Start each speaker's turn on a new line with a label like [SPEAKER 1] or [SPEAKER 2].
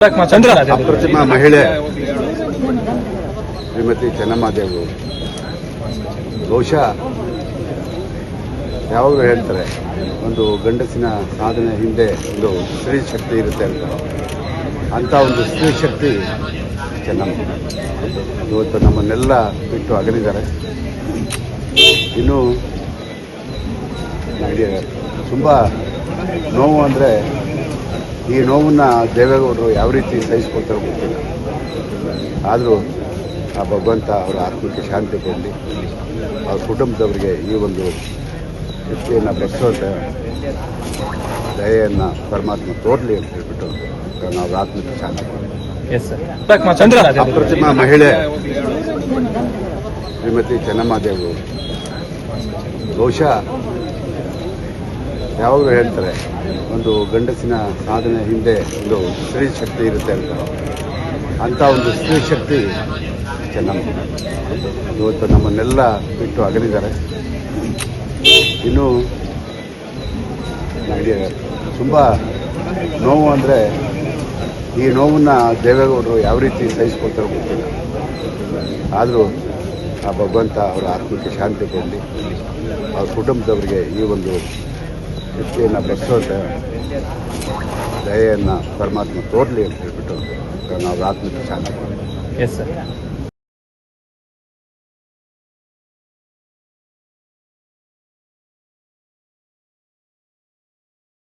[SPEAKER 1] ಅಪ್ರತಿಮ ಮಹಿಳೆ ಶ್ರೀಮತಿ ಚೆನ್ನಮ್ಮಾದೇವಿ ಬಹುಶಃ ಯಾವಾಗಲೂ ಹೇಳ್ತಾರೆ ಒಂದು ಗಂಡಸಿನ ಸಾಧನೆ ಹಿಂದೆ ಒಂದು ಸ್ತ್ರೀ ಶಕ್ತಿ ಇರುತ್ತೆ ಅಂತ ಒಂದು ಸ್ತ್ರೀ ಶಕ್ತಿ ಚೆನ್ನಮ್ಮ ಇವತ್ತು ನಮ್ಮನ್ನೆಲ್ಲ ಬಿಟ್ಟು ಅಗಲಿದ್ದಾರೆ. ಇನ್ನು ನನಗೆ ತುಂಬ ನೋವು ಅಂದರೆ ಈ ನೋವನ್ನು ದೇವೇಗೌಡರು ಯಾವ ರೀತಿ ಸಹಿಸ್ಕೊಳ್ತಾರೋ ಗೊತ್ತಿಲ್ಲ. ಆದರೂ ಆ ಭಗವಂತ ಅವರ ಆತ್ಮಕ್ಕೆ ಶಾಂತಿ ಕೊಡಲಿ, ಅವ್ರ ಕುಟುಂಬದವರಿಗೆ ಈ ಒಂದು ಶಕ್ತಿಯನ್ನು ಬೆಳೆಸೋದ ದಯೆಯನ್ನು ಪರಮಾತ್ಮ ತೋರಲಿ ಅಂತ ಹೇಳ್ಬಿಟ್ಟು ನಾವು ಆತ್ಮಕ್ಕೆ ಶಾಂತಿ ಕೊಡಲಿ. ಅಪ್ರತಿಮ ಮಹಿಳೆ ಶ್ರೀಮತಿ ಚೆನ್ನಮ್ಮಾದೇವಿ ಬಹುಶಃ ಯಾವಾಗಲೂ ಹೇಳ್ತಾರೆ ಒಂದು ಗಂಡಸಿನ ಸಾಧನೆ ಹಿಂದೆ ಒಂದು ಸ್ತ್ರೀ ಶಕ್ತಿ ಇರುತ್ತೆ ಅಂತ ಒಂದು ಸ್ತ್ರೀ ಶಕ್ತಿ ಚೆನ್ನಮ್ಮ ಇವತ್ತು ನಮ್ಮನ್ನೆಲ್ಲ ಬಿಟ್ಟು ಅಗಲಿದ್ದಾರೆ. ಇನ್ನು ನನಗೆ ತುಂಬ ನೋವು ಅಂದರೆ ಈ ನೋವನ್ನು ದೇವೇಗೌಡರು ಯಾವ ರೀತಿ ಸಹಿಸ್ಕೊಳ್ತಾರೋ ಗೊತ್ತಿಲ್ಲ. ಆದರೂ ಆ ಭಗವಂತ ಅವರ ಆತ್ಮಕ್ಕೆ ಶಾಂತಿ ಕೊಡಲಿ, ಅವ್ರ ಕುಟುಂಬದವರಿಗೆ ಈ ಒಂದು ಶಕ್ತಿಯನ್ನು ಬೆಳೆಸೋದ ದಯೆಯನ್ನು ಪರಮಾತ್ಮ ತೋರಲಿ ಅಂತ ಹೇಳ್ಬಿಟ್ಟು ನಾವು ಆತ್ಮಕ್ಕೆ ಶಾಂತಿ ಕೊಡಲಿ.